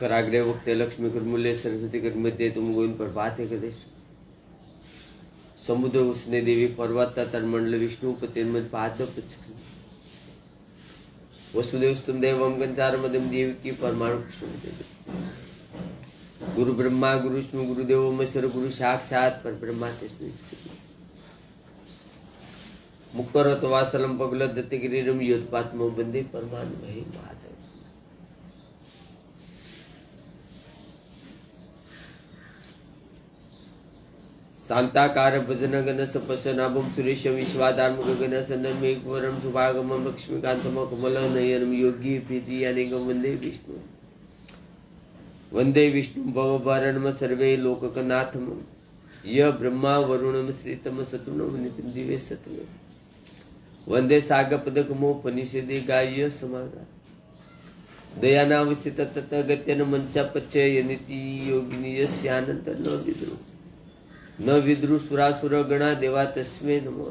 कराग्रे वक्ते लक्ष्मी करमूल्य सरस्वती कर मध्य तुम गोविंद प्रभात है कदेश समुद्र उसने देवी पर्वत तन्मंडल विष्णु पतिर्मद पाद वसुदेव स्तुम देवम गंचार मदम देव की परमाणु गुरु ब्रह्मा गुरु विष्णु गुरुदेव महेश्वर गुरु साक्षात पर ब्रह्मा तस्मै मुक्तरत वासलम पगल दत्तगिरिरम योत्पात्मो बंदे परमान्महे माधव। शांताकार भजन गण सपसनाभम सुरेश विश्वाधार्म गगन संदर्भ एकवरम शुभागमम लक्ष्मीकांतम कमल नयनम योगी प्रीति अनेकम वंदे विष्णु वंदे विष्णु भवभरणम सर्वे लोककनाथम य ब्रह्मा वरुणम श्रीतम सतुनम नितिन दिवे सतमे वंदे सागपदकमो पनिषदे गाय समागा दयानावस्थित तथागत्यन मंचा पच्चय नीति योगिनी यस्यानंत न विद्रु सुरासुर गणा देवा तस्मै नमो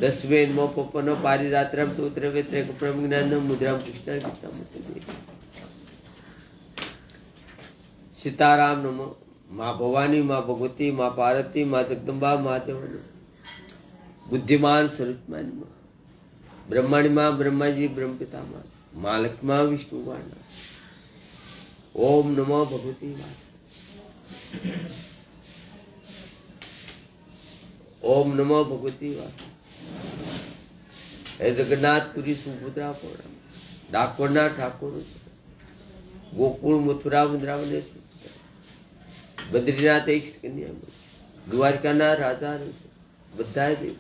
दस्मै नमो पपन पारिदात्रम तोत्र वेत्रक प्रज्ञान मुद्राम कृष्ण गीतामते सीताराम नमो माँ भवानी माँ भगवती माँ पार्वती माँ जगदम्बा माँ देवन बुद्धिमान स्वरूपमान माँ ब्रह्माणी माँ ब्रह्मा जी ब्रह्म पिता माँ माँ लक्ष्मा विष्णु वाणा ओम नमो भगवती वासुदेवाय ओम नमो भगवती वासुदेवाय। जगन्नाथपुरी सुभद्रा पौराण डाकोरना ठाकुर गोकुल मथुरा वृंदावन बद्रीनाथ एक कन्या द्वारकाना राजा બધા દેવ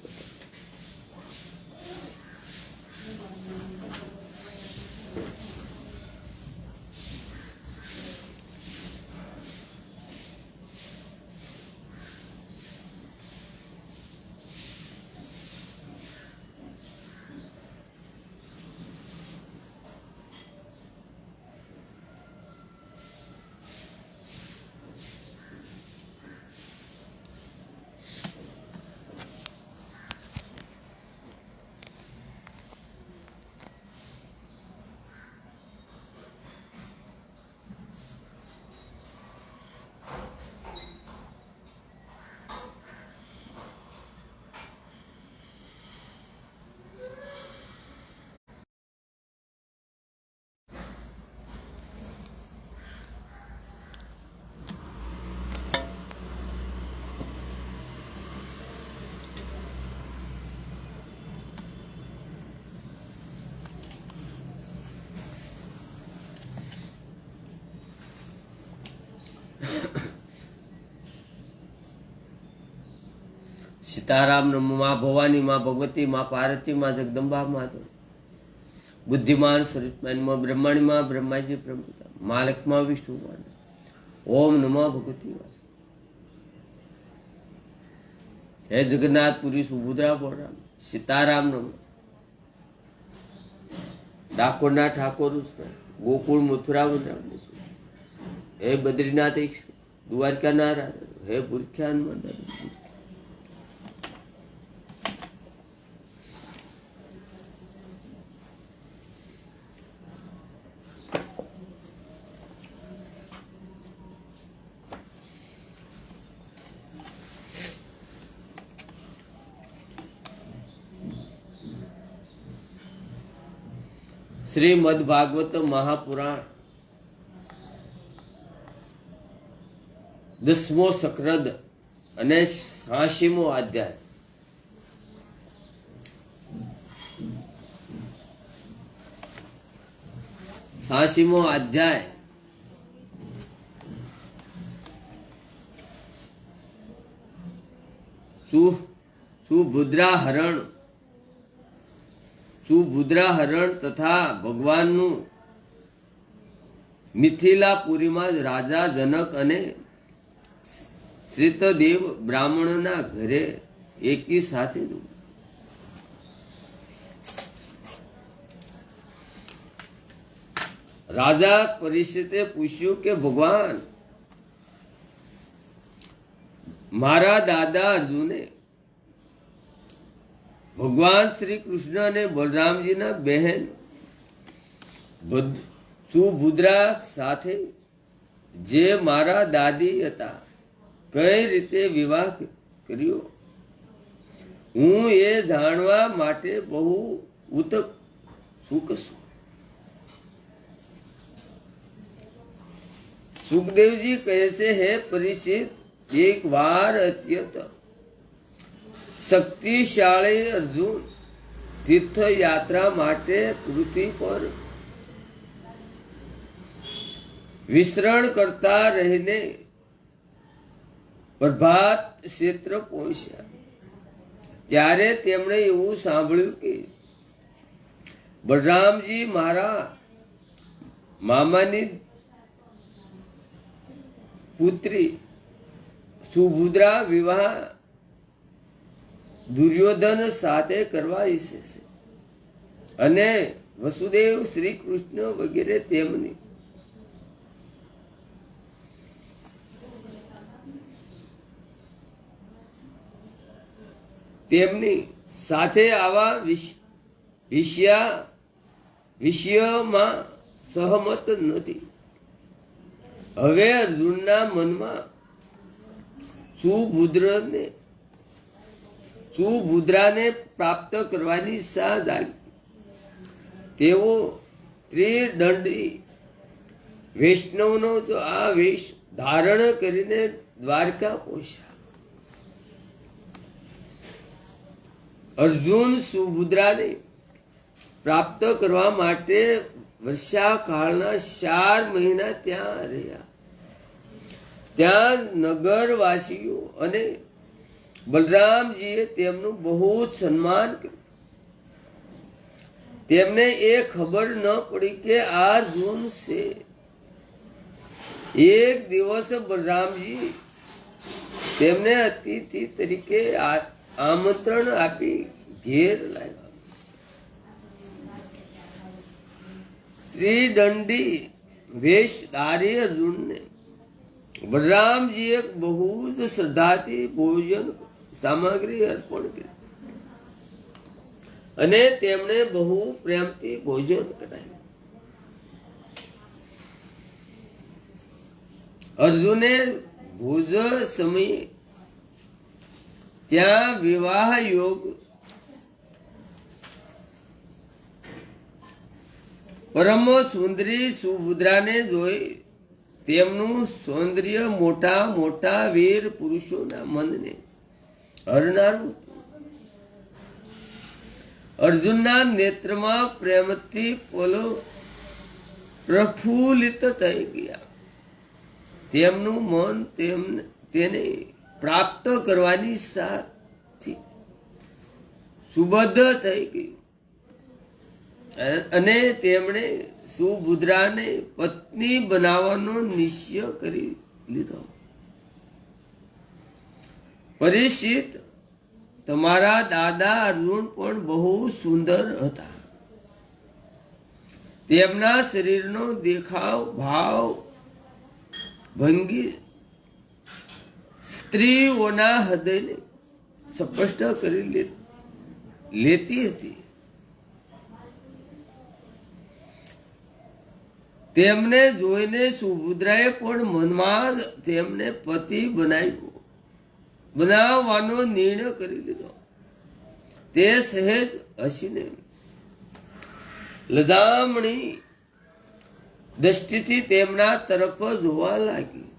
सीताराम नमो माँ भवानी माँ भगवती माँ पार्वती माँ जगदम्बा माधव बुद्धिमान स्वरूपमान माँ ब्रह्माणी माँ ब्रह्मा जी ब्रह्म पिता माँ लक्ष्मा विष्णु वाणा ओम नमो भगवती वासुदेवाय। हे जगन्नाथपुरी सुभद्रा पौराण सीताराम नमो डाकोरना ठाकुर गोकुल मथुरा वृंदावन हे बद्रीनाथ एक द्वारकाना राजा हे बुरख्यान मंदिर श्रीमद् भागवत महापुराण 10મો સક્રદ અને 86મો અધ્યાય। સાશીમો અધ્યાય સુભદ્રા હરણ તથા ભગવાનનું મિથિલાપુરીમાં રાજા જનક અને શ્રીતદેવ બ્રાહ્મણના ઘરે એકી સાથે રાજા પરીક્ષિતે પૂછ્યું કે ભગવાન મારા દાદા અર્જુને ભગવાન શ્રી કૃષ્ણ અને બલરામજીના બહેન સુભદ્રા સાથે જે મારા દાદી હતા કઈ રીતે વિવાહ કર્યો, હું એ જાણવા માટે બહુ ઉત્સુક છું. સુખદેવજી કહે છે, હે પરીક્ષિત, એક વાર અત્યંત શક્તિશાળી અર્જુન તીર્થ યાત્રા માટે પૃથ્વી પર વિચરણ કરતા રહીને પ્રભાત ક્ષેત્ર પહોંચ્યા. ત્યારે તેમણે એવું સાંભળ્યું કે બલરામજી મારા મામાની પુત્રી સુભદ્રા વિવાહ દુર્યોધન સાથે કરવા ઈચ્છે છે અને વસુદેવ, શ્રી કૃષ્ણ વગેરે તેમની સાથે આવા વિષયમાં સહમત નથી. હવે અર્જુનના મનમાં સુભદ્રાને પ્રાપ્ત કરવાની ઈચ્છા જાગી. તેઓ ત્રિદંડી વૈષ્ણવનો આ વેશ ધારણ કરીને દ્વારકા પહોંચ્યા. અર્જુન સુભદ્રાને પ્રાપ્ત કરવા માટે વર્ષાકાળના 4 મહિના ત્યાં રહ્યા. ત્યાં નગરવાસીઓ અને બલરામજીએ તેમનું બહુ સન્માન કર્યું. તેમને એ ખબર ન પડી કે આ અર્જુન છે. એક દિવસ બલરામજી તેમને અતિથિ તરીકે આમંત્રણ આપી ઘેર લાવ્યા. ત્રિદંડી વેશધારી અર્જુનને બલરામજીએ બહુ જ શ્રદ્ધાથી ભોજન સામગ્રી અર્પણ કરી અને તેમણે બહુ પ્રેમથી ભોજન કરાવ્યું. અર્જુને ભોજ સમયે ત્યાં વિવાહ યોગ પરમ સુંદરી સુભદ્રાને જોઈ તેમનું સૌંદર્ય મોટા મોટા વીર પુરુષોના મનને હરનારું હતું. અર્જુનના નેત્રમાં પ્રેમથી પ્રફુલ્લિત થઈ ગયા. તેમનું મન તેને પ્રાપ્ત કરવાની સાથે સુબદ્ધ થઈ ગયું અને તેમણે સુભદ્રાને પત્ની બનાવવાનો નિશ્ચય કરી લીધો. પરીક્ષિત, તમારા દાદા અર્જુન પણ બહુ સુંદર હતા. તેમના શરીરનો દેખાવ, ભાવ, ભંગી સ્ત્રીઓના હૃદયને સ્પષ્ટ કરી લેતી હતી. તેમને જોઈને સુભદ્રાએ પણ મનમાં તેમને પતિ બનાવવાનો નિર્ણય કરી લીધો. તે સહેજ હસીને લજામણી દ્રષ્ટિથી તેમના તરફ જોવા લાગી.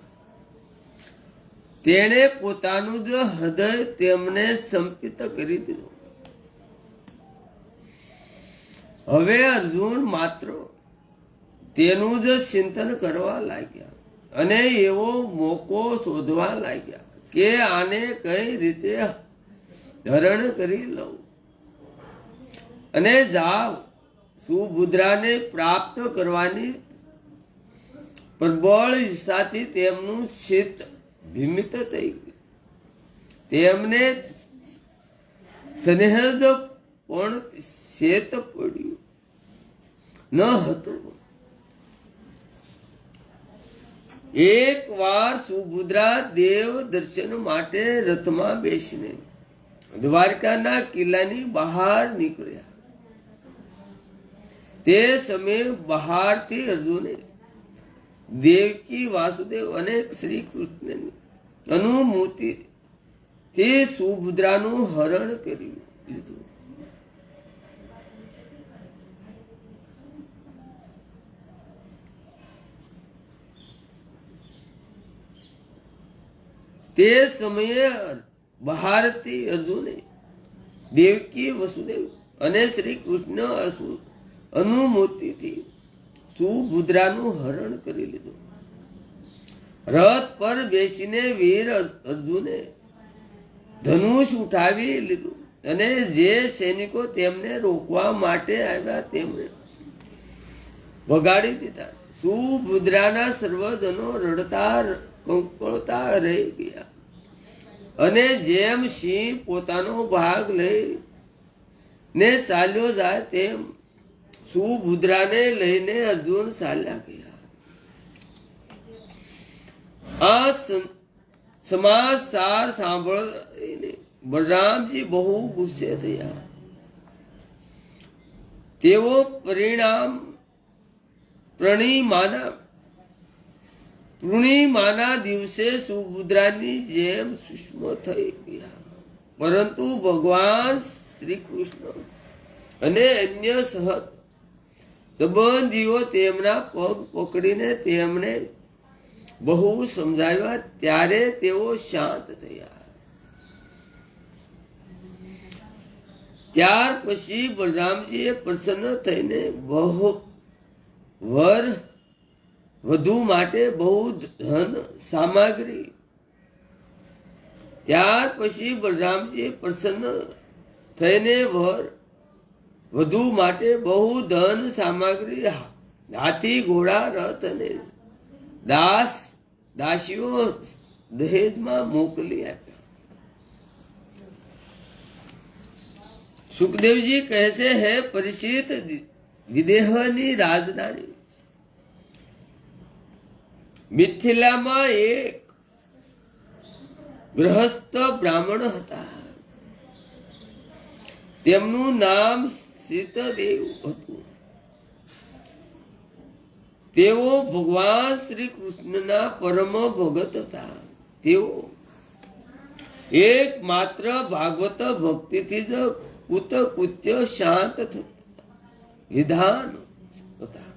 તેણે પોતાનું જ હૃદય તેમને સંપિત કરી દીધું. હવે અર્જુન માત્ર તેનું જ ચિંતન કરવા લાગ્યા અને એવો મોકો શોધવા લાગ્યા કે આને કઈ રીતે ધરણ કરી લઉં અને જાવ સુભદ્રાને પ્રાપ્ત કરવાની પ્રબળ ઈચ્છાથી તેમનું ચિત્ત ભીમિત થઈ ગયું. તેમને સ્નેહદ પણ ચેત પડ્યું ન હતું. એક વાર સુભદ્રા દેવ દર્શન માટે રથમાં બેસીને દ્વારકાના કિલ્લાની બહાર નીકળ્યા. તે સમયે બહારથી અર્જુને દેવકી વાસુદેવ અને શ્રી કૃષ્ણની અનુમતિ તે સુભદ્રાનું હરણ કરી લીધું. તે સમયે ભારતી અર્જુને દેવકી વસુદેવ અને શ્રી કૃષ્ણ અનુમતિથી સુભદ્રાનું હરણ કરી લીધું. રથ પર બેસીને વીર અર્જુને ધનુષ ઉઠાવી લીધું અને જે સૈનિકો તેમને રોકવા માટે આવ્યા તેમને વગાડી દીધા. સુભદ્રાના સર્વજનો રડતા કંપતા રહી ગયા અને જેમ સિંહ પોતાનો ભાગ લઈ ને ચાલ્યો જાય તેમ સુભદ્રાને લઈને અર્જુન ચાલ્યા ગયા. આ સમાચાર સાંભળીને બલરામજી બહુ ગુસ્સે થયા. તેઓ પૂર્ણિમાના દિવસે સુભદ્રાની જેમ સુષ્મ થઈ ગયા. પરંતુ ભગવાન શ્રી કૃષ્ણ અને અન્ય સંબંધીઓ તેમના પગ પકડીને તેમને બહુ સમજાવ્યા. ત્યારે તેઓ શાંત થયા. ત્યાર પછી બલરામજીએ પ્રસન્ન થઈને વધુ માટે બહુ ધન સામગ્રી હાથી ઘોડા રથ અને દાસીઓ દહેજમાં મોકલી આપ્યા. સુખદેવજી કહે છે, હે પરીક્ષિત, વિદેહની રાજધાની મિથિલામાં એક ગૃહસ્થ બ્રાહ્મણ હતા. તેમનું નામ સીતદેવ હતું. તેઓ ભગવાન શ્રી કૃષ્ણના પરમ ભગત હતા. તેઓ એક માત્ર ભાગવત ભક્તિથી જ કુતકુત્ય શાંત વિધાન હતા.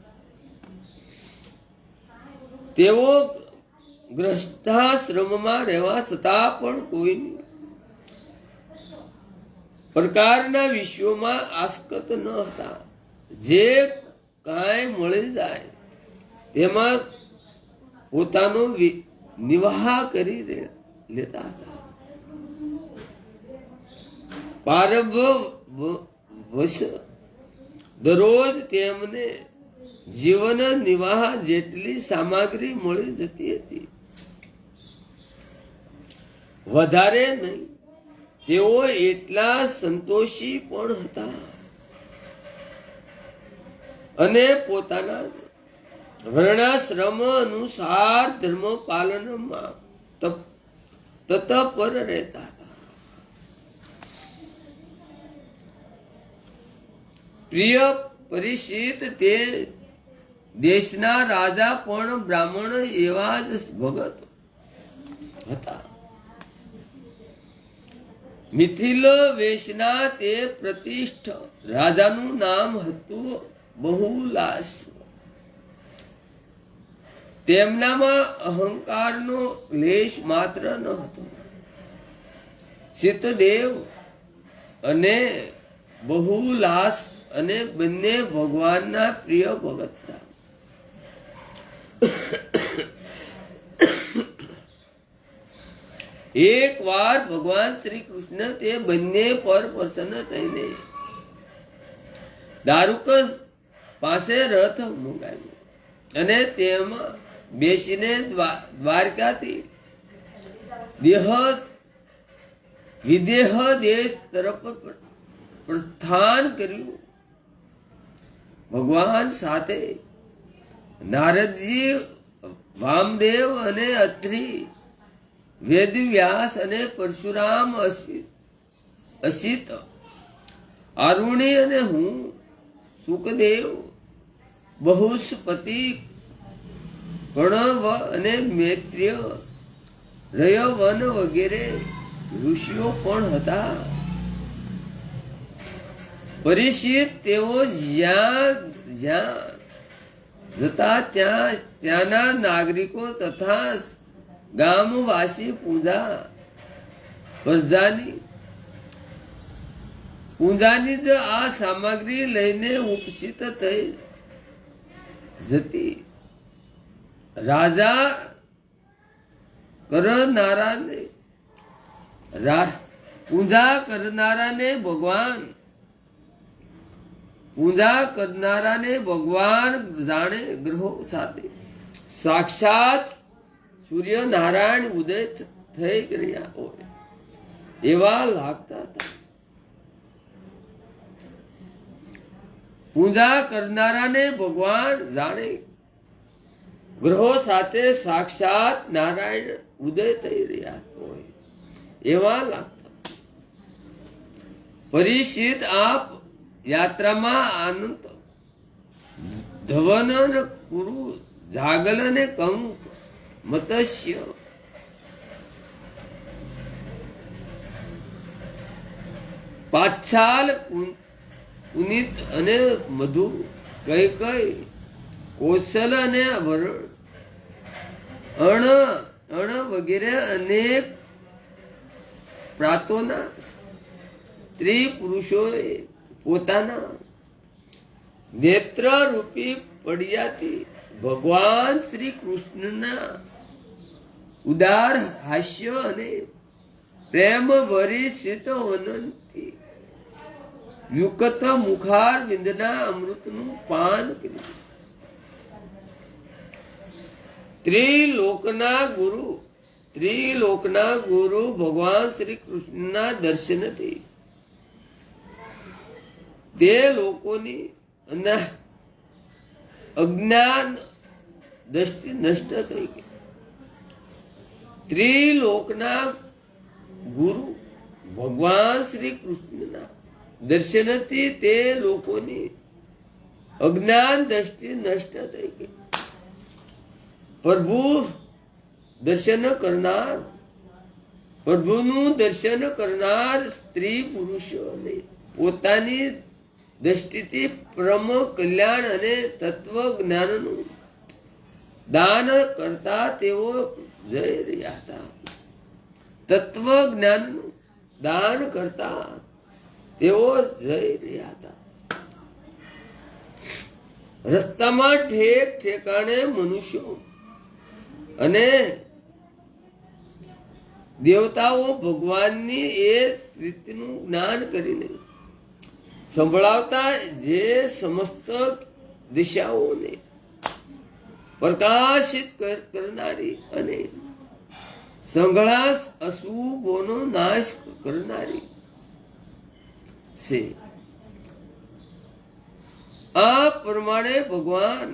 તેઓ ગ્રસ્તાશ્રમમાં રહેવા છતાં પણ કોઈ પ્રકારના વિષયોમાં આસક્ત ન હતા. જે કાંઈ મળી જાય તેમાં પોતાનો નિવાહ કરી લેતા હતા. પારભવશ દરરોજ તેમને જીવન નિવાહ જેટલી સામગ્રી મળી જતી હતી, વધારે નહીં. તેઓ એટલા સંતોષી પણ હતા અને પોતાના વર્ણાશ્રમ અનુસાર ધર્મ પાલનમાં તત્પર રહેતા હતા. પ્રિય પરીક્ષિત, તે દેશના રાજા પણ બ્રાહ્મણ એવા જ ભગત હતા. મિથિલ વેશના તે પ્રતિષ્ઠ રાજાનું નામ હતું બહુલાશ. તેમનામાં અહંકારનો લેશ માત્ર ન હતો. સીતદેવ અને બહુલાશ અને બંને ભગવાનના પ્રિય ભગત હતા. એક વાર ભગવાન શ્રી કૃષ્ણ તે બંને પર પ્રસન્ન થઈને દારૂક પાસે રથ મંગાવ્યો અને તેમાં બેસીને દ્વારકાથી વિદેહ દેશ તરફ પ્રસ્થાન કર્યું. ભગવાન સાથે નારદજી, વામદેવ અને અત્રિ, વેદવ્યાસ અને પરશુરામ, અસિત, આરુણી અને હું, સુખદેવ, બહુસ્પતિ, પ્રણવ અને મૈત્રેય, રયવન વગેરે ઋષિઓ પણ હતા. પરીક્ષિત તેઓ જ્યાં જ્યાં જતા ત્યાંના નાગરિકો તથા ગામવાસી પૂજાની જ આ સામગ્રી લઈને ઉપસ્થિત થઈ જતી. રાજા પૂજા કરનારાને ભગવાન જાણે ગ્રહો સાથે સાક્ષાત સૂર્યનારાયણ ઉદય થઈ ગયા હોય એવા લાગતા હતા. પૂજા કરનારાને ભગવાન જાણે ગ્રહો સાથે સાક્ષાત નારાયણ ઉદય થઈ રહ્યા હોય એવા લાગતા. પરીક્ષિત આપ યાત્રામાં આનંદ ધવન કુરુ જાગલ ને કંક મત્સ્ય પાછાલ પુનિત અને મધુ કઈ કૌશલ અને વરણ અણ વગેરે અનેક પ્રાતોના સ્ત્રી પુરુષોએ પોતાના નેત્ર રૂપી પડિયાથી ભગવાન શ્રી કૃષ્ણના ઉદાર હાસ્ય અને પ્રેમ ભરી શીતવનથી યુક્ત મુખાર વિંદના અમૃતનું પાન કર્યું. ત્રિલોકના ગુરુ ભગવાન શ્રી કૃષ્ણના દર્શનથી તે લોકોની અજ્ઞાન દ્રષ્ટિ નષ્ટ થઈ ગઈ. ત્રિલોકના ગુરુ ભગવાન શ્રી કૃષ્ણના દર્શનથી તે લોકોની અજ્ઞાન દ્રષ્ટિ નષ્ટ થઈ ગઈ. પ્રભુનું દર્શન કરનાર સ્ત્રી પુરુષોને પોતાની દ્રષ્ટિથી પરમ કલ્યાણ અને તત્વ જ્ઞાનનું દાન કરતા તેઓ જઈ રહ્યા હતા. તત્વ જ્ઞાનનું દાન કરતા તેઓ જઈ રહ્યા હતા. રસ્તામાં ઠેક ઠેકાણે મનુષ્યો અને દેવતાઓ ભગવાનની એ રીતનું જ્ઞાન કરીને સંભળાવતા જે સમસ્ત દિશાઓને પ્રકાશિત કરનારી અને સંઘળા અશુભોનો નાશ કરનારી છે. આ પ્રમાણે ભગવાન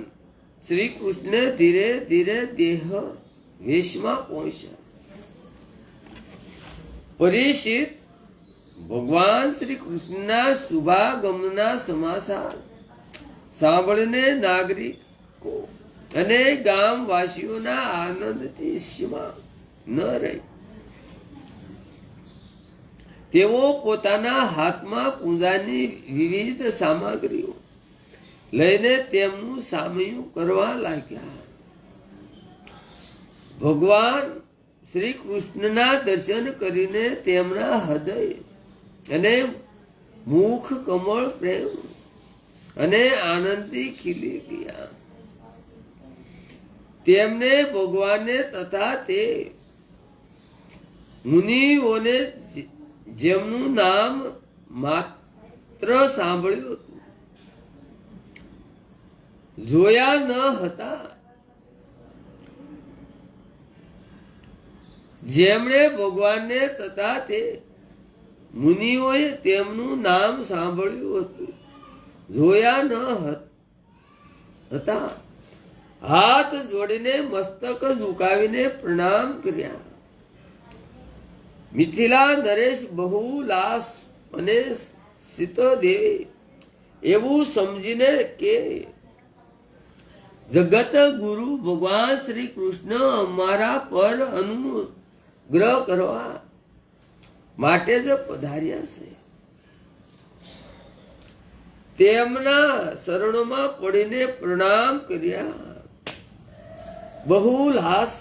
શ્રી કૃષ્ણ ધીરે ધીરે દેહ વેશમાં પહોંચ્યા. પરીક્ષિત ભગવાન શ્રી કૃષ્ણના શુભાગમનના સમાચાર સાંભળીને નાગરિકો અને ગામવાસીઓના આનંદથી સીમા ન રહી. તેઓ પોતાના હાથમાં પૂજાની વિવિધ સામગ્રીઓ લઈને તેમનું સામયું કરવા લાગ્યા. ભગવાન શ્રી કૃષ્ણના દર્શન કરીને તેમના હૃદય અને મુખ કમળ પ્રેમ અને આનંદથી ખીલી ગયા. તેમને ભગવાને તથા તે મુનિઓને જેમનું નામ માત્ર સાંભળ્યું હતું, જોયા ન હતા, જેમણે ભગવાનને તથા તે મુનિઓએ તેમનું નામ સાંભળ્યું હતું, જોયા ન હતા, હાથ જોડીને મસ્તક ઝુકાવીને પ્રણામ કર્યા. મિથિલા નરેશ બહુલાસ અને સીતોદેવી એવું સમજીને કે જગત ગુરુ ભગવાન શ્રી કૃષ્ણ અમારા પર અનુગ્રહ કરવા માટે જ પધાર્યા છે. તેમના શરણોમાં પડીને પ્રણામ કર્યા. બહુલાસ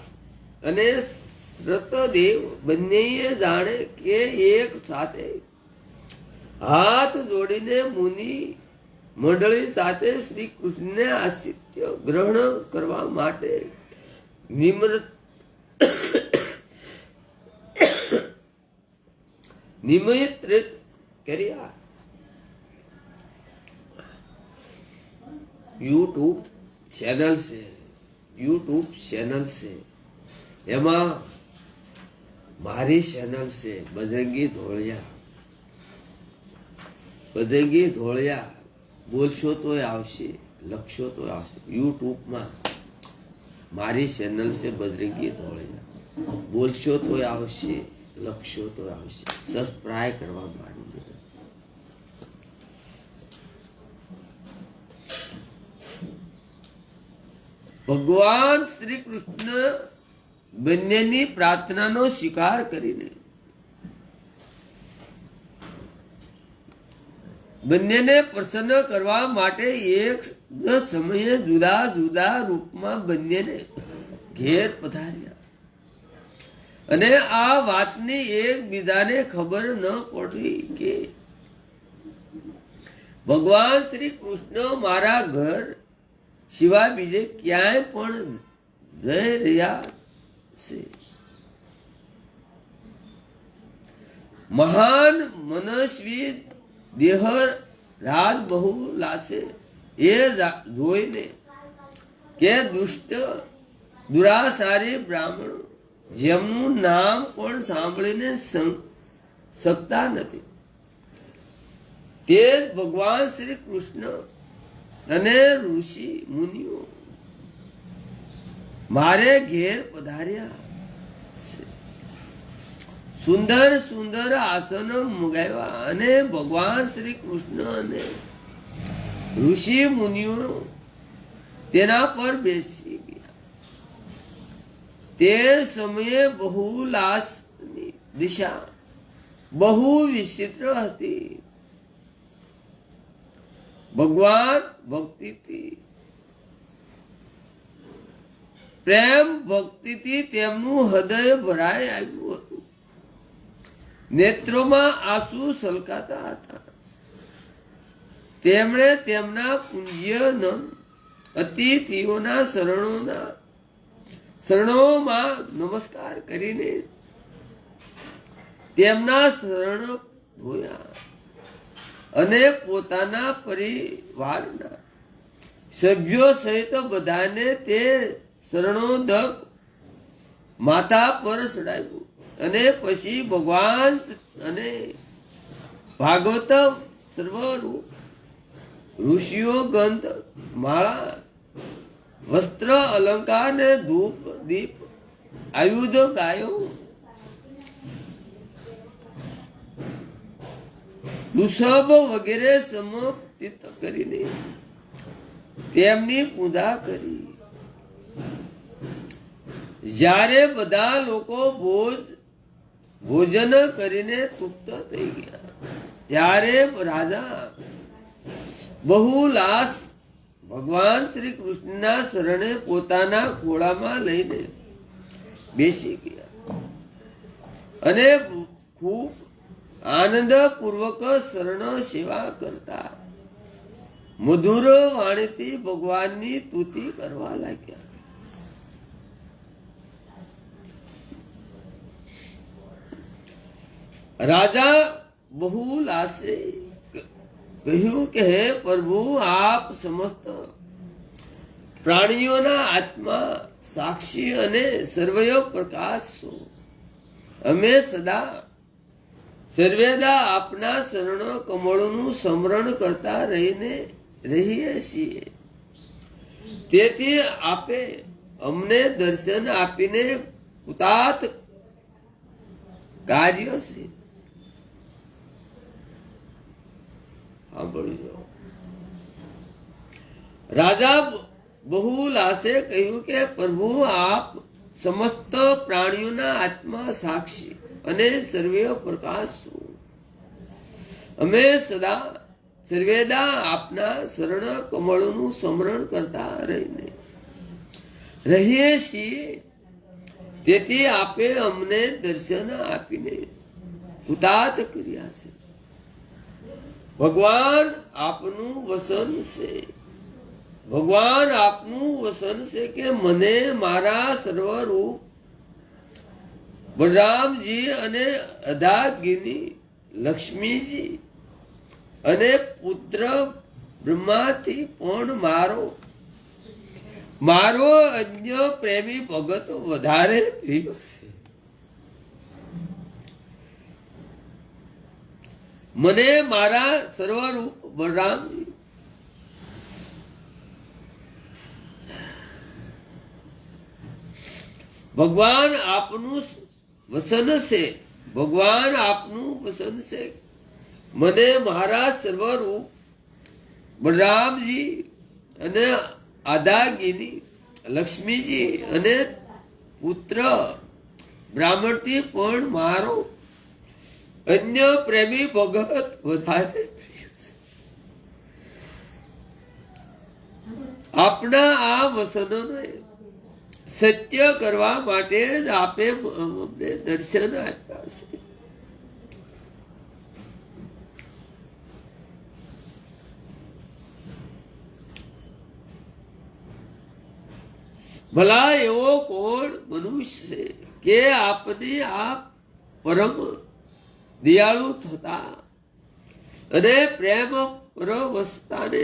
અને શ્રતદેવ બંનેએ જાણે કે એક સાથે હાથ જોડીને મુનિ મંડળી સાથે શ્રી કૃષ્ણને આશિષ્ય ગ્રહણ કરવા માટે નિમંત્રિત કર્યા. યુટ્યુબ ચેનલ છે, એમાં મારી ચેનલ છે બજરંગી ધોળિયા. બોલશો તોય આવશે, લખશો તો આવશે. યુટ્યુબમાં મારી ચેનલ છે બજરંગી ધોળિયા. બોલશો તોય આવશે, લખશો તો આવશે. સબસ્ક્રાઇબ કરવા મારી ભગવાન શ્રી કૃષ્ણ બંનેની પ્રાર્થનાનો સ્વીકાર કરીને બંનેને પ્રસન્ન કરવા માટે એક જ સમયે જુદા જુદા રૂપમાં બંનેને ઘેર પધાર્યા. અને આ વાતની એકબીજાને ખબર ન પડી કે ભગવાન શ્રી કૃષ્ણ મારા ઘર સિવાય બીજે ક્યાંય પણ જઈ રહ્યા છે. મહાન મનસ્વી દેહ રાજ બહુ લાશે એ જોઈને કે દુષ્ટ દુરાસારી બ્રાહ્મણો જેમનું નામ પણ સાંભળીને શકતા નથી, તે ભગવાન શ્રી કૃષ્ણ અને ઋષિ મુનિઓ મારે ઘેર પધાર્યા છે. સુંદર સુંદર આસન મંગાવ્યા અને ભગવાન શ્રી કૃષ્ણ અને ઋષિ મુનિઓ તેના પર બેસી ગયા. તે સમયે બહુલાસની દિશા બહુ વિચિત્ર હતી. ભગવાન ભક્તિથી પ્રેમ ભક્તિથી તેમનું હૃદય ભરાઈ આવ્યું હતું. નેત્રોમાં આંસુ છલકાતા હતા. તેમણે તેમના પૂજ્યનંદ અતિથિઓના શરણોમાં નમસ્કાર કરીને તેમના શરણ ધોયા અને પોતાના પરિવારના સભ્યો સહિત બધાને તે શરણોદક માથા પર ચડાવ્યું. અને પછી ભગવાન અને ભાગવત સર્વરૂપ ઋષિઓ ગંધ માળા વસ્ત્ર અલંકાર ને ધૂપ દીપ આયુધ ગાયો ઋષભ વગેરે સમર્પિત કરીને તેમની પૂજા કરી. જ્યારે બધા લોકો ભોજન કરીને તૃપ્ત થઈ ગયા ત્યારે રાજા બહુલાસ ભગવાન શ્રી કૃષ્ણના શરણે પોતાના ખોળામાં લઈને બેસી ગયા અને ખૂબ આનંદ પૂર્વક શરણ સેવા કરતા મધુર વાણીથી ભગવાનની સ્તુતિ કરવા લાગ્યા. રાજા બહુલાસે કહ્યું કે હે પ્રભુ, આપ સમસ્ત પ્રાણીઓના આત્મા સાક્ષી અને સર્વય પ્રકાશ છો. અમે સદા સર્વેદા આપના શરણ કમળોનું સ્મરણ કરતા રહીએ છીએ. તેથી આપે અમને દર્શન આપીને ઉતાત કાર્ય છે. રાજા બહુલાસે કહ્યું કે પ્રભુ આપ સમસ્ત પ્રાણીઓના આત્મા સાક્ષી અને સર્વે પ્રકાશ છો. અમે સદા સર્વેદા આપના શરણ કમળોનું સ્મરણ કરતા રહીએ છીએ. તેથી આપે અમને દર્શન આપીને કૃતાર્થ કર્યા છે. ભગવાન આપનું વસન છે. ભગવાન આપનું વસન છે કે મને મારા સર્વરૂપ બલરામજી અને અધાગિની લક્ષ્મીજી અને પુત્ર બ્રહ્માથી પણ મારો અન્ય પ્રેમી ભગત વધારે પ્રિય છે. મને મારા સર્વરૂપ બલરામજી ભગવાન આપનું વસન છે. ભગવાન આપનું વસન છે. મને મારા સર્વરૂપ બલરામજી અને આદાગીની લક્ષ્મીજી અને પુત્ર બ્રાહ્મણથી પણ મારો અન્ય પ્રેમી ભગત વધારે પ્રિય છે. આપના આ વસનોને સત્ય કરવા માટે જ આપે અમને દર્શન આપ્યા છે. ભલા એવો કોણ મનુષ્ય છે કે આપની આ પરમ દયાળુ થતા અને પ્રેમ પરવશતાને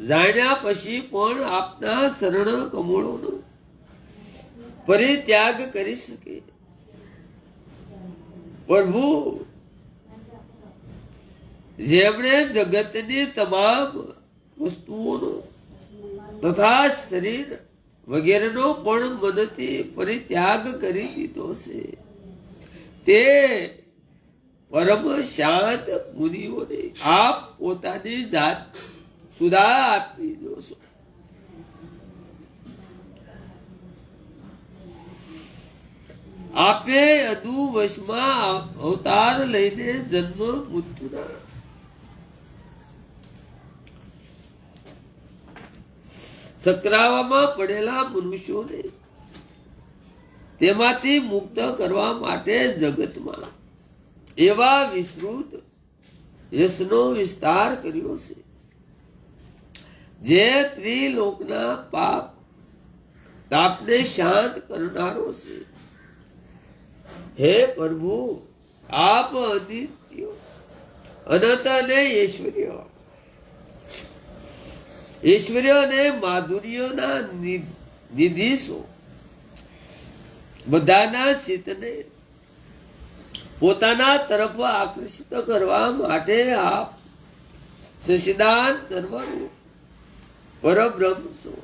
જાણ્યા પછી પણ આપના શરણ કમળોનો પરિત્યાગ કરી શકે. પ્રભુ જેમણે જગતની તમામ વસ્તુઓનો તથા શરીર વગેરેનો પણ મદદથી પરિત્યાગ કરી દીધો છે, તે પરમ શાંત મુનિઓને આપ પોતાની જાત સુધા આપી દો છો. આપે અદુ વશમાં અવતાર લઈને જન્મ મૃત્યુના ચક્રાવામાં પડેલા મનુષ્યોને તેમાંથી મુક્ત કરવા માટે જગતમાં એવા વિસ્તૃત યશનો વિસ્તાર કર્યો છે, જે ત્રિલોકના તાપને શાંત કરનારો છે. હે પ્રભુ, આપ અદિત્ય અનંત અને ઐશ્વર્ય અને માધુર્યના નિધિ છો. બધાના ચિત્તને પોતાના તરફ આકર્ષિત કરવા માટે આપ સચિદાન સર્વરૂપ પરબ્રહ્મ છો.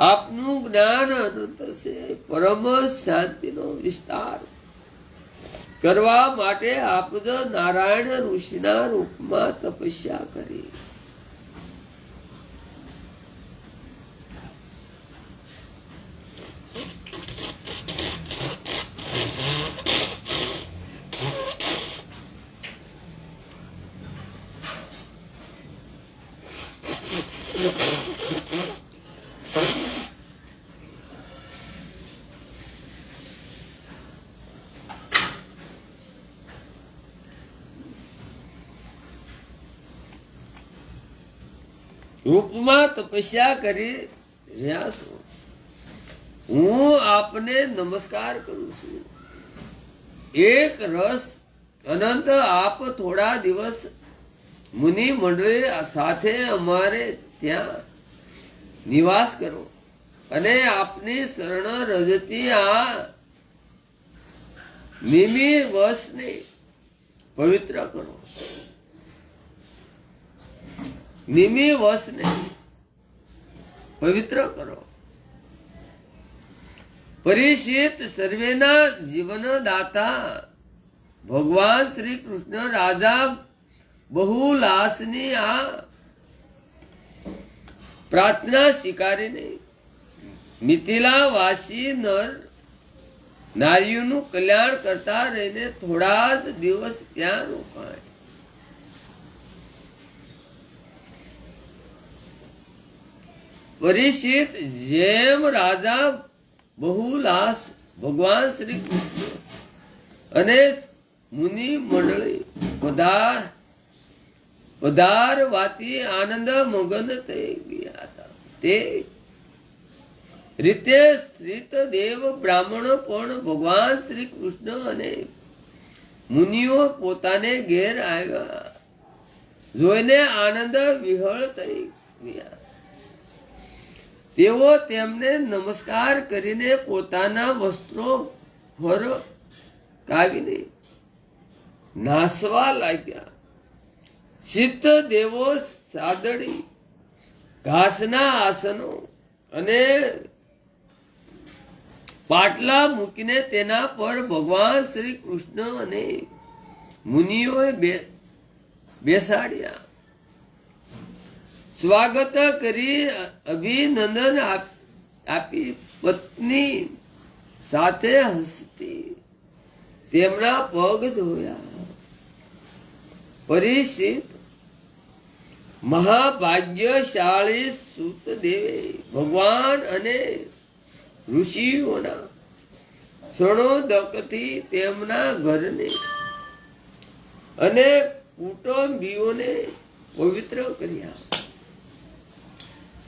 આપનું જ્ઞાન અનંત છે. પરમ શાંતિનો વિસ્તાર કરવા માટે આપદ નારાયણ ઋષિના રૂપમાં તપસ્યા કરી. રૂપમાં તપસ્યા કરી રહ્યા છો. હું આપને નમસ્કાર કરું છું. એક રસ અનંત આપ થોડા દિવસ મુનિ મંડળી સાથે અમારે ત્યાં નિવાસ કરો અને આપની શરણ રજતી આ નિમિ વશને પવિત્ર કરો. નિમિ વશને પવિત્ર કરો. પરિચિત સર્વેના જીવનદાતા ભગવાન શ્રી કૃષ્ણ રાજા બહુલાસની આ પ્રાર્થના સ્વીકારીને મિથિલા વાસી નર નારીઓનું કલ્યાણ કરતા રહીને થોડા જ દિવસ ત્યાં રોકાય. પરીક્ષિત જેમ રાજા બહુલાસ ભગવાન શ્રી કૃષ્ણ અને મુનિ મંડળી પધારવાથી આનંદ મગન થઈ ગયા હતા. તે રીતે શ્રીત દેવ બ્રાહ્મણો પણ ભગવાન શ્રી કૃષ્ણ અને મુનિઓ પોતાને ઘેર આવ્યા જોઈને આનંદ વિહળ થઈ ગયા. તેઓ તેમને નમસ્કાર કરીને પોતાના વસ્ત્રો ફરકાવીને નાસવા લાગ્યા. સિદ્ધ દેવો સાદડી ઘાસના આસનો અને પાટલા મૂકીને તેના પર ભગવાન શ્રી કૃષ્ણ અને મુનિઓએ બેસાડ્યા. સ્વાગત કરી અભિનંદન આપી પત્ની સાથે હસતી તેમના પગ ધોયા. પરીક્ષિત મહાભાગ્યશાળી સૂતદેવે ભગવાન અને ઋષિઓના શરણોદકથી તેમના ઘરને અને કુટુંબીઓને પવિત્ર કર્યા.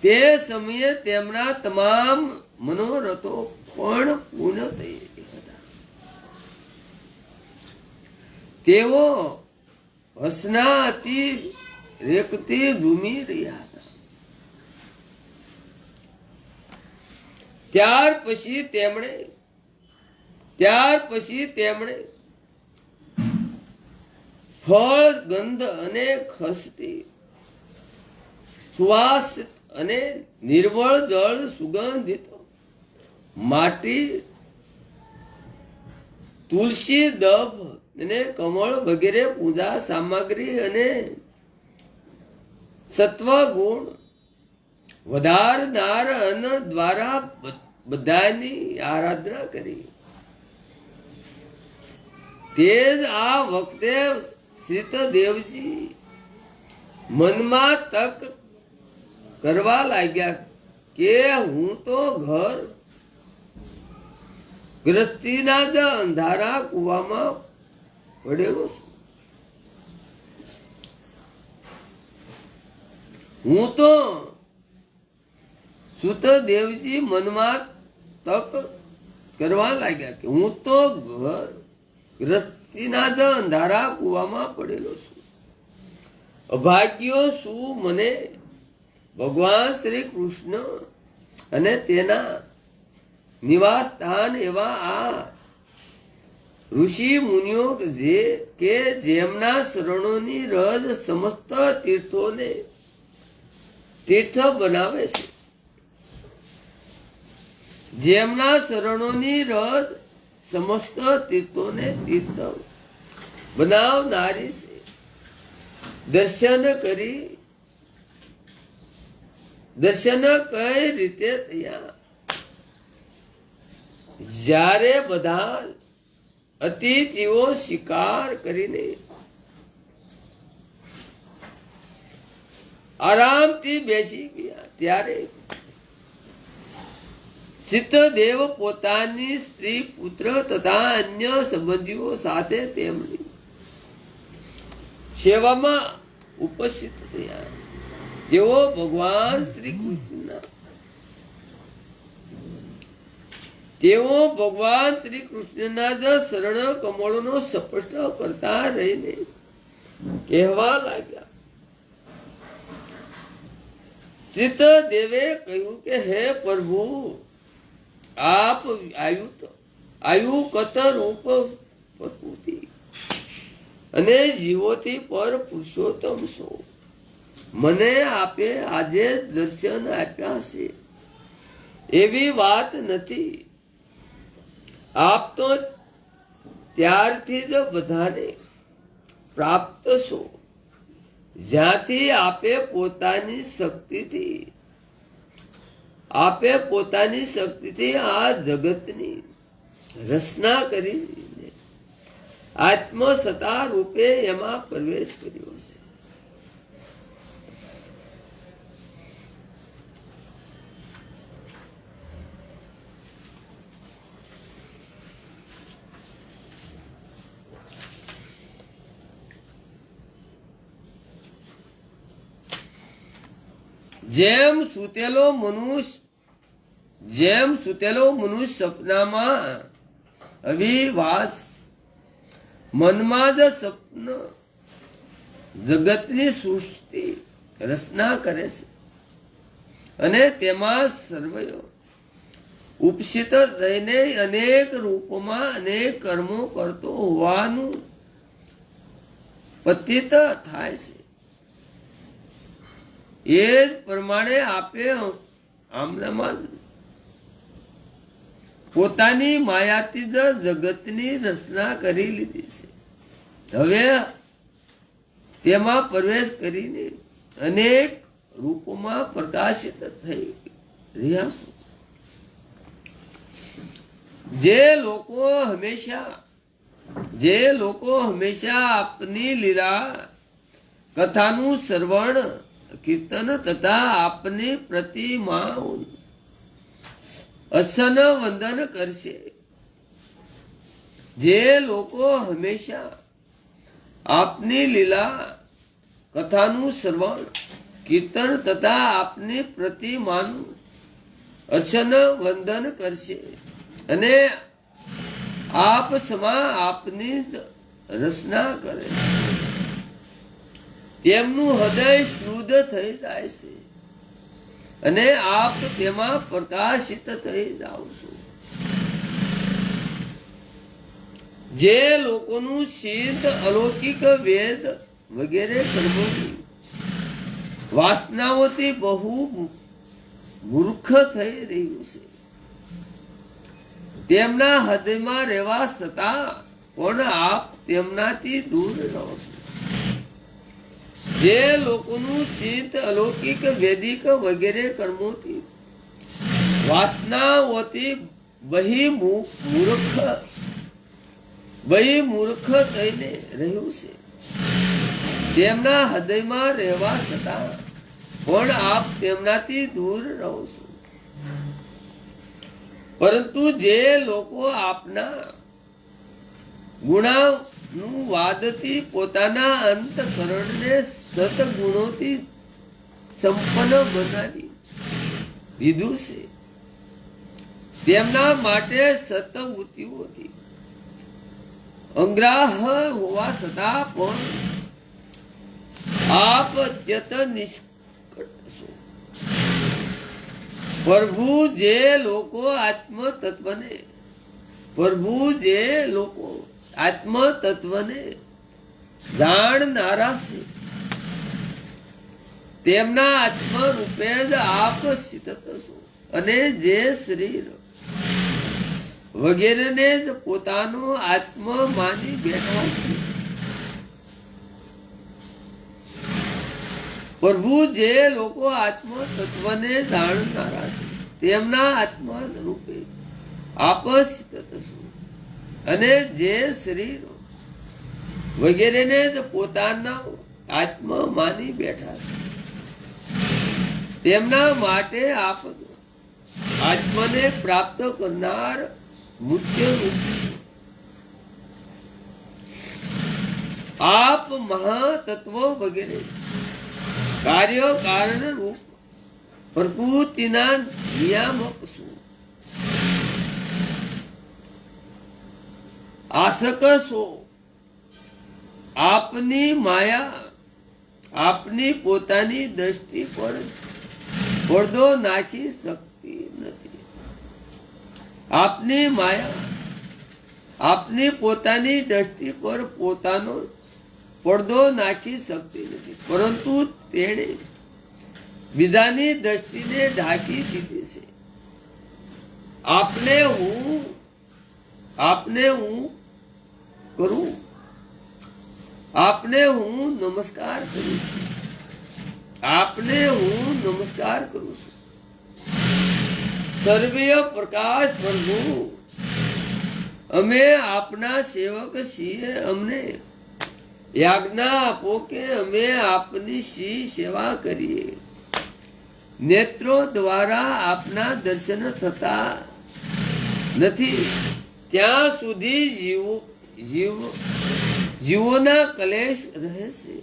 તે સમયે તેમના તમામ મનોરથો પણ પૂર્ણ થઈ હતા. તેઓ હસનાથી રેખતી ઝૂમી રહ્યા હતા. ત્યાર પછી તેમણે ફળ ગંધ અને ખસતી સુવાસ અને નિર્મળ જળ સુગંધિત માટી તુલસી દભ અને કમળ વગેરે પૂજા સામગ્રી અને સત્વ ગુણ વધારનાર અન્ન દ્વારા બધાની આરાધના કરી. તે જ આ વખતે સીતદેવજી મનમાં તક કરવા લાગ્યા કે હું તો ઘર ગ્રસ્તીના જ અંધારા કુવામાં પડેલો છું. સુતદેવજી મનમાં તક કરવા લાગ્યા કે હું તો ઘર ગ્રસ્તીના જ અંધારા કુવામાં પડેલો છું. અભાગ્યો શું મને ભગવાન શ્રી કૃષ્ણ અને તેના નિવાસ સ્થાન એવા આ ઋષિ મુનિઓ કે જેમના શરણોની રજ સમસ્ત તીર્થોને તીર્થ બનાવે છે. જેમના શરણોની રજ સમસ્ત તીર્થોને તીર્થ બનાવનારી છે. દર્શન કઈ રીતે થયા? જ્યારે બધા અતિથિઓ શિકાર કરીને આરામથી બેસી ગયા ત્યારે સીતદેવ પોતાની સ્ત્રી પુત્ર તથા અન્ય સંબંધીઓ સાથે તેમની સેવામાં ઉપસ્થિત થયા. તેઓ ભગવાન શ્રી કૃષ્ણના જ શરણ કમળોનો સ્પષ્ટ કરતા રહીને કહેવા લાગ્યા. સીતદેવે કહ્યું કે હે પ્રભુ, આપ આયુકત રૂપ પ્રકૃતિ અને જીવોથી પર પુરુષોત્તમ છો. મને આપે આજે દર્શન આપ્યા છે એવી વાત નથી. આપ તો ત્યારથી જ બધાને પ્રાપ્ત છો જ્યાંથી આપે પોતાની શક્તિથી આપે પોતાની શક્તિથી આ જગતની રચના કરી છે, આત્મ સત્તા રૂપે એમાં પ્રવેશ કર્યો છે. જેમ સૂતેલો મનુષ્ય સપનામાં અવિવાસ મનમાં જ સપન જગતની સૃષ્ટિ રચના કરે છે અને તેમાં સર્વયો ઉપસ્થિત થઈને અનેક રૂપોમાં અનેક કર્મો કરતો હોવાનું પતિત થાય છે. એ જ પ્રમાણે આપે આમનામાં પોતાની માયાથી જ જગતની રચના કરી લીધી છે. હવે તેમાં પ્રવેશ કરીને અનેક રૂપોમાં પ્રકાશિત થઈ રહ્યા છો. જે લોકો હંમેશા આપની લીલા કથાનું શ્રવણ કીર્તન તથા આપની પ્રતિમા અસન વંદન કરશે, જે લોકો હંમેશા આપની લીલા કથાનું શ્રવણ કીર્તન તથા આપની પ્રતિમાનું અસન વંદન કરશે અને આપ સમા આપની જ રચના કરે, તેમનું હૃદય શુદ્ધ થઈ જાય છે અને આપ તેમાં પ્રકાશિત થઈ જાઓ છો. જે લોકોનું સિદ્ધ અલૌકિક વેદ વગેરે કર્મોની વાસનાઓથી બહુ મૂર્ખ થઈ રહ્યું છે, તેમના હૃદયમાં રહેવા છતાં પણ આપ તેમનાથી દૂર રહો છો. જે લોકોનું ચિત્ત અલૌકિક વૈદિક વગેરે કર્મોથી વાસનાઓથી બહિમૂર્ખ થઈને રહ્યું છે, તેમના હૃદયમાં રહેવા છતાં પણ આપ તેમનાથી દૂર રહો છો. પરંતુ જે લોકો આપના ગુણાનું વાદથી પોતાના અંતકરણને સતગુણોથી સંપન્ન બનાવી દીધું છે, તેમના માટે સતવૃત્તિઓથી અંગ્રાહ હોવા છતાં પણ આપ અત્યંત નિષ્કટ છો. પ્રભુ જે લોકો આત્મ તત્વને જાણનારા છે, તેમના આત્મ રૂપે જ આપ સ્થિત છો અને જે શરીર વગેરેને જ પોતાનો આત્મ માની બેઠા છે. પ્રભુ જે લોકો આત્મ તત્વને જાણનારા છે, તેમના આત્મા સ્વરૂપે આપ સ્થિત છો અને જે શરીર વગેરેને જ પોતાના આત્મ માની બેઠા છે, તેમના માટે આપ આત્મને પ્રાપ્ત કરનાર મુખ્ય રૂપ છે. આપ મહાતત્વ વગેરે કાર્ય કારણ રૂપ પ્રકૃતિના નિયામક છો. આસક છો. આપની માયા આપની પોતાની દ્રષ્ટિ પર પડદો નાખી શકતી નથી. આપની માયા આપની પોતાની દ્રષ્ટિ પર પોતાનો પડદો નાખી શકતી નથી, પરંતુ તેણે બીજાની દ્રષ્ટિને ઢાંકી દીધી છે. આપને હું કરું, આપને હું નમસ્કાર કરું છું, આપને હું નમસ્કાર કરું છું. સર્વીય પ્રકાશ પ્રભુ, અમે આપના સેવક છીએ, અમને આજ્ઞા આપો કે અમે આપની શી સેવા કરીએ. નેત્રો દ્વારા આપના દર્શન થતા નથી ત્યાં સુધી જીવોના કલેશ રહેશે.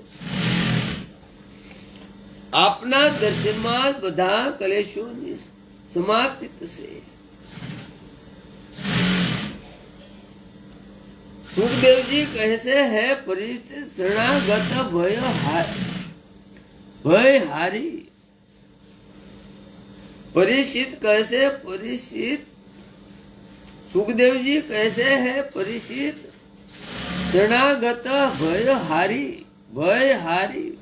આપના દર્શનમાં બધા કલેશોની સમાપ્તિ થશે. સુખદેવજી કહે છે, હે પરિચિત શરણાગત ભય હારી. પરીક્ષિત કહે છે, પરીક્ષિત સુખદેવજી કહે છે, હે પરીક્ષિત શરણાગત ભય હારી.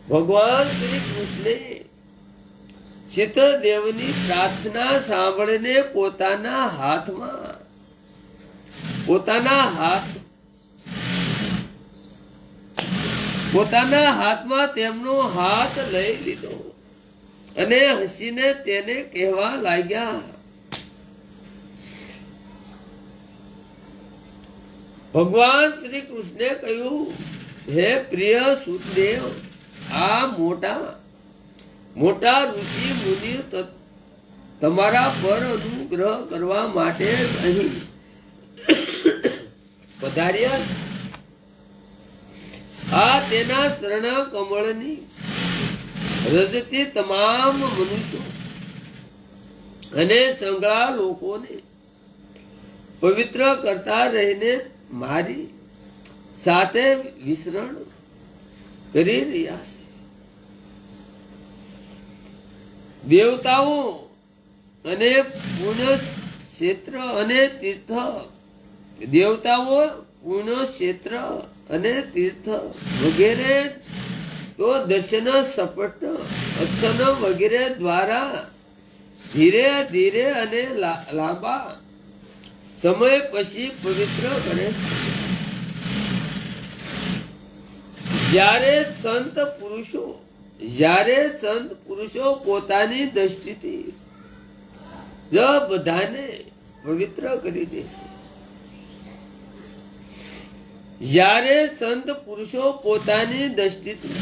ભગવાન શ્રી કૃષ્ણે ચિત્તદેવની પ્રાર્થના સાંભળીને પોતાના હાથમાં તેમનો હાથ લઈ લીધો અને હસીને તેને કહેવા લાગ્યા, ભગવાન શ્રી કૃષ્ણે કહ્યું, હે પ્રિય સુખદેવ, આ મોટા ઋષિ મુનિ તમારા પર અનુગ્રહ કરવા માટે અહીં પધાર્યા છે. આ તેના શરણ કમળની રજથી તમામ મનુષ્યો અને સંગળા લોકોને પવિત્ર કરતા રહીને મારી સાથે વિચરણ કરી રહ્યા છે. દેવતાઓ અને પુણ્ય ક્ષેત્ર અને તીર્થ, દેવતાઓ પુણ્ય ક્ષેત્ર અને તીર્થ વગેરે તો દર્શન સપટ અક્ષન વગેરે દ્વારા ધીરે ધીરે અને લાંબા સમય પછી પવિત્ર કરે છે. જ્યારે સંત પુરુષો પોતાની દ્રષ્ટિથી જ બધાને પવિત્ર કરી દેશે. જ્યારે સંત પુરુષો પોતાની દ્રષ્ટિથી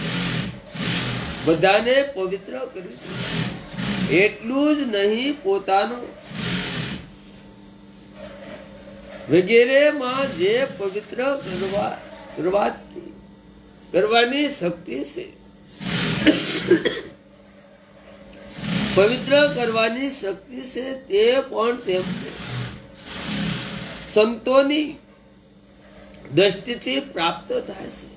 બધાને પવિત્ર કરી દેશે, એટલું જ નહીં પોતાનો વગેરેમાં જે પવિત્ર કરવાની શક્તિ છે, પવિત્ર કરવાની શક્તિ છે, તે પણ તેમને સંતોની દ્રષ્ટિથી પ્રાપ્ત થાય છે.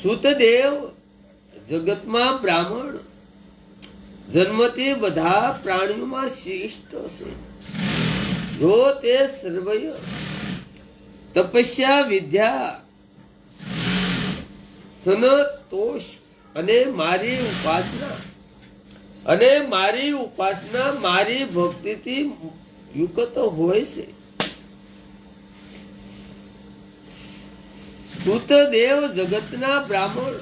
સુતદેવ, જગતમાં બ્રાહ્મણ જન્મથી બધા પ્રાણીઓમાં શ્રેષ્ઠ છે. જો તે સર્વય તપસ્યા, વિદ્યા, સંતોષ અને મારી ઉપાસના મારી ભક્તિથી યુક્ત હોય છે. સુતદેવ, જગતના બ્રાહ્મણ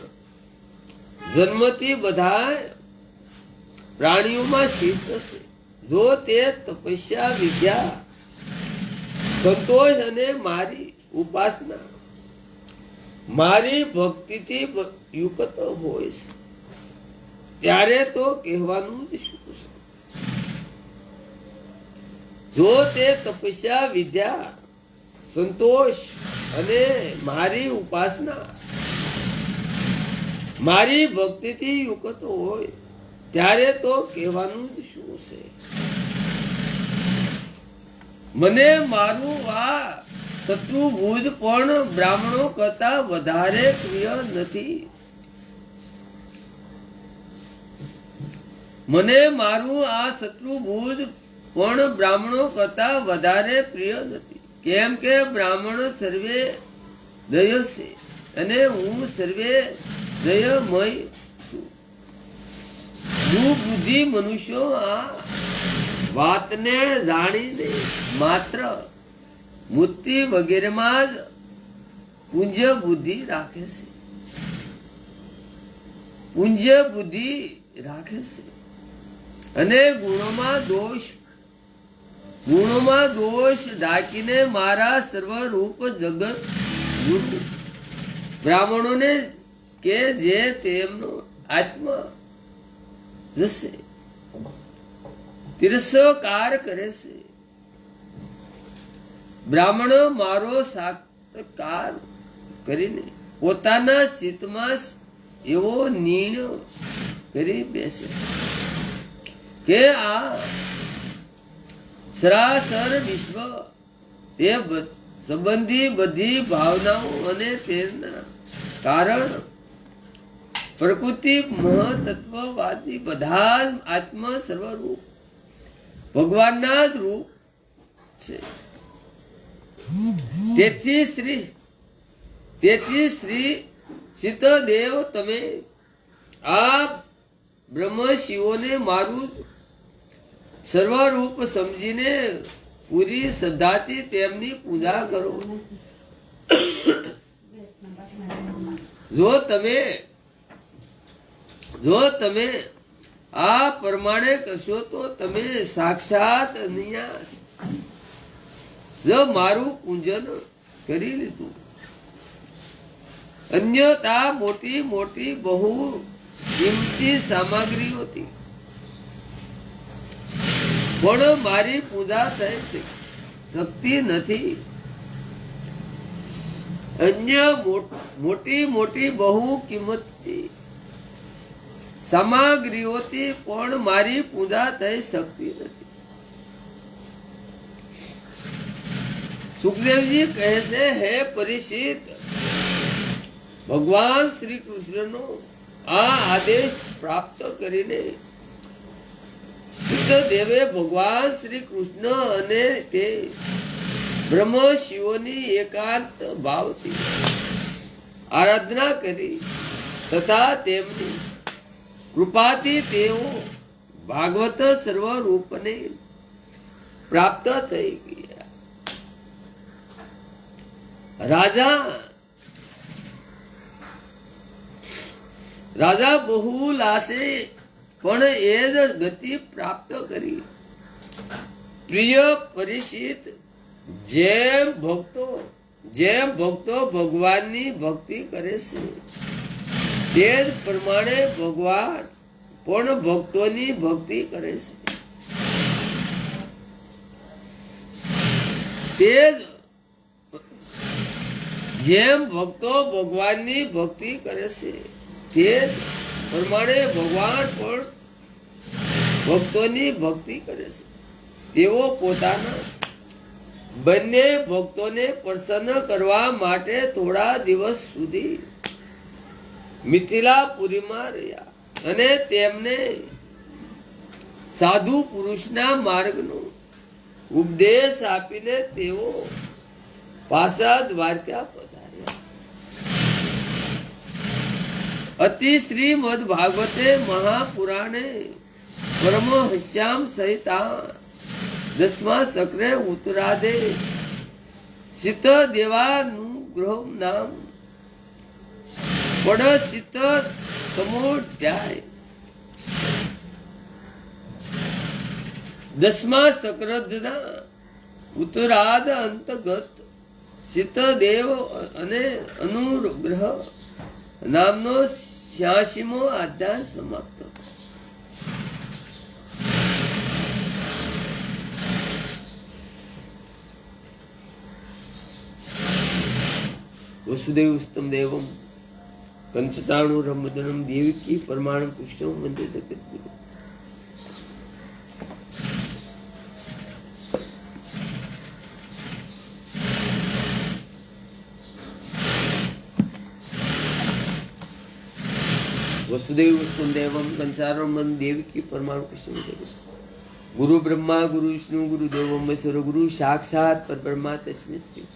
જન્મથી બધા પ્રાણીઓમાં શ્રેષ્ઠ છે. જો તે તપસ્યા, વિદ્યા, સંતોષ અને મારી ઉપાસના મારી ભક્તિથી યુક્ત હોય છે, ત્યારે તો કહેવાનું જ શું છે. જો તે તપસ્યા, વિદ્યા, સંતોષ અને મારી ઉપાસના મારી ભક્તિથી યુક્ત હોય, ત્યારે તો કહેવાનું જ શું છે. મને મારું આ શત્રુભુજ પણ બ્રાહ્મણો કરતા વધારે પ્રિય નથી. મને મારું આ શત્રુભુજ પણ બ્રાહ્મણો કરતા વધારે પ્રિય નથી. કેમ કે બ્રાહ્મણ સર્વે દય છે અને હું સર્વે દયમય છું. દુબુદ્ધિ મનુષ્યો આ વાતને જાણીને માત્ર મૂર્તિ વગેરેમાં જ પુંજ બુદ્ધિ રાખે છે. અને ગુણોમાં દોષ ઢાંકીને મારા સર્વરૂપ જગત ગુરુ બ્રાહ્મણોને કે જે તેમનો આત્મા જશે તિરસ્કાર કરે છે. બ્રાહ્મણો મારો સાક્ષાત્કાર કરીને પોતાના ચિત્તમાં એવો નિર્ણય કરી બેસે કે આ સરાસર વિશ્વ તે સંબંધી બધી ભાવનાઓ અને તેના કારણ પ્રકૃતિ મહતત્વવાદી બધા જ આત્મ સર્વરૂપ ભગવાનના જ રૂપ છે. તેથી શ્રી સીતદેવ તમે આ બ્રહ્મ શિવોને મારું સર્વરૂપ સમજીને પૂરી શ્રદ્ધાથી તેમની પૂજા કરો. જો તમે આ પ્રમાણે કરશો તો તમે સાક્ષાત જો મારું પૂજન કરી લીધું. અન્યથા મોટી મોટી બહુ કિંમતી સામગ્રીઓથી પણ મારી પૂજા થઈ શકતી નથી. અન્ય મોટી મોટી બહુ કિંમતી સામગ્રીઓથી પણ મારી પૂજા થઈ શકતી નથી. સુખદેવજી કહે છે, હે પરીક્ષિત, ભગવાન શ્રી કૃષ્ણનો આ આદેશ પ્રાપ્ત કરીને સિદ્ધદેવે ભગવાન શ્રી કૃષ્ણ અને તે બ્રહ્મ શિવોની એકાંત ભાવથી આરાધના કરી તથા તેમની કૃપાથી તેઓ ભાગવત સર્વરૂપને પ્રાપ્ત થઈ ગયા. રાજા બહુ લાશે પણ એ જ ગતિ પ્રાપ્ત કરી. પ્રિય પરીક્ષિત, જેમ ભક્તો ભગવાનની ભક્તિ કરે છે તે જ પ્રમાણે ભગવાન પણ ભક્તોની ભક્તિ કરે છે. જેમ ભક્તો ભગવાનની ભક્તિ કરે છે તે જ પ્રમાણે ભગવાન પણ ભક્તોની ભક્તિ કરે છે. તેઓ પોતાના બંને ભક્તોને પ્રસન્ન કરવા માટે થોડા દિવસ સુધી મિથિલાપુરીમાં રહ્યા અને તેમને સાધુ પુરુષના માર્ગનો ઉપદેશ આપીને તેઓ પાછા દ્વારકા પધાર્યા. અતિ શ્રીમદ ભાગવતે મહાપુરાણે પરમહંસ્યામ સહિતા દસમા સક્રે ઉત્તરાદે સિત દેવાનુગ્રહ નામ પડ સિત તમોધ્યાય. દસમા સક્રદના ઉત્તરાદ અંતર્ગત સિતદેવ અને અનુગ્રહ નામનો 86મો અધ્યાય સમાપ્ત. વસુદેવ ઉત્તમ દેવમ કંચસાણુરમદનમ દેવકી પરમાણુ પુષ્ટમ વંદે જગદ્ગુરુ. વસુદેવ ઉત્તમ દેવમ કંચસાણુરમદનમ દેવકી પરમાણુ પુષ્ટમ વંદે જગદ્ગુરુ. ગુરુ બ્રહ્મા ગુરુ વિષ્ણુ ગુરુ દેવો મહેશ્વર ગુરુ સાક્ષાત પરબ્રહ્મા તસ્मै શ્રી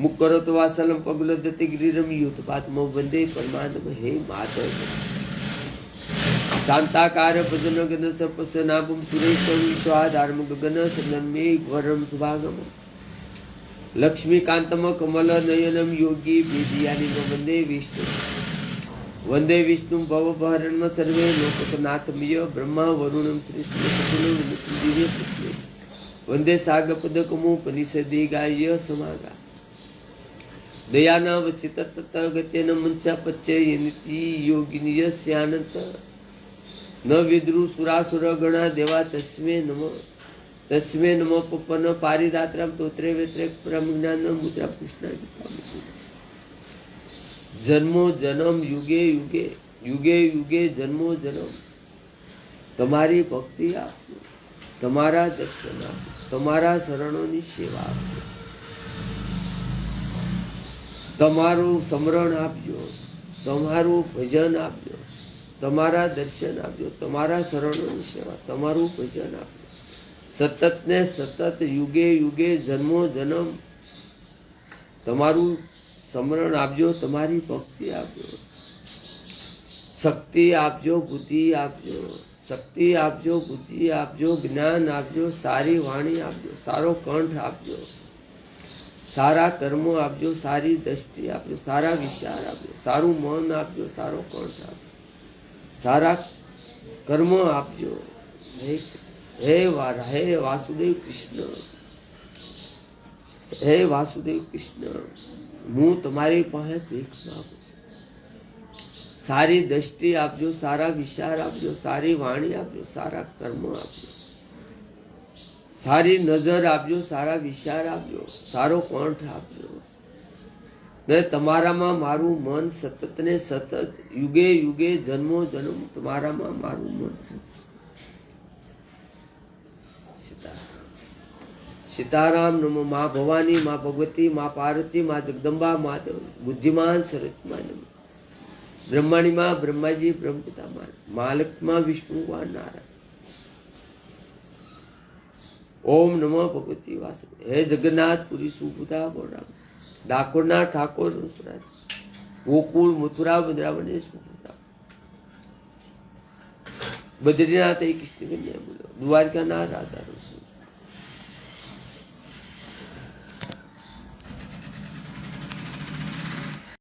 મુકરોત વાસલમ પગલદતિ ગિરિરમ યુત પાત્મો વંદે પરમાનંદ હે માધવ. શાંતાકાર ભજન ગન સર્પસનાભમ સુરેશમ વિશ્વાધારમ ગગન સદન મેઘ વરમ સુભાગમ લક્ષ્મીકાંતમ કમલ નયનમ યોગી વેદિયાનિમ વંદે વિષ્ણુ. વંદે વિષ્ણુ ભવભારણમ સર્વે લોકનાથમિય બ્રહ્મા વરુણમ શ્રી દિવ્ય પુષ્પે વંદે સાગપદકમો પનિષદે ગાય સમાગા દયાનવ ચિત્ત ગત્યન મંચા પચ્ચે નીતિ યોગિનિય સ્યાનંત ન વિદ્રુ સુરાસુર ગણા દેવા તસ્મે નમ પપન પારિદાત્રામ તોત્રે વેત્રે પરમ જ્ઞાન મુદ્રા કૃષ્ણ જન્મો જન્મ યુગે યુગે યુગે યુગે જન્મો જન્મ તમારી ભક્તિ આપજો, તમારા દર્શન આપજો, તમારા શરણોની સેવા આપજો, તમારું સ્મરણ આપજો, તમારું ભજન આપજો, તમારા દર્શન આપજો, તમારા શરણોની સેવા, તમારું ભજન આપજો. સતત ને સતત યુગે યુગે જન્મો જન્મ તમારું સ્મરણ આપજો, તમારી ભક્તિ આપજો, શક્તિ આપજો, બુદ્ધિ આપજો, શક્તિ આપજો, બુદ્ધિ આપજો, જ્ઞાન આપજો, સારી વાણી આપજો, સારો કંઠ આપજો, સારા કર્મો આપજો, સારી દ્રષ્ટિ આપજો, સારા વિચાર આપજો, સારું મન આપજો, સારો કંઠ આપજો, સારા કર્મ આપજો. હે વાસુદેવ કૃષ્ણ, હે વાસુદેવ કૃષ્ણ, હું તમારી પાસે ભીખ માંગુ છું. સારી દ્રષ્ટિ આપજો, સારા વિચાર આપજો, સારી વાણી આપજો, સારા કર્મ આપજો, સારી નજર આપજો, સારા વિચાર આપજો, સારો કંઠ આપજો. ને તમારામાં મારું મન સતત ને સતત યુગે યુગે જન્મો જન્મ તમારામાં મારું મન છે. સીતારામ નમો. મા ભવાની, મા ભગવતી, મા પાર્વતી, મા જગદંબા, મા બુદ્ધિમાન સરસ્વતી નમો. બ્રહ્માણી માં બ્રહ્માજી બ્રહ્મપિતા માલકમાં વિષ્ણુ ભગવાન નારાયણ. ઓમ નમો ભગવતી વાસુદેવ. હે જગન્નાથ પુરી સુભુતા બોરામ, ડાકોરના ઠાકોર ગોકુળ મથુરા વૃંદાવને સુભુતા, બદ્રીનાથ કૃષ્ણ કન્યા બોલો, દ્વારકાના રાધા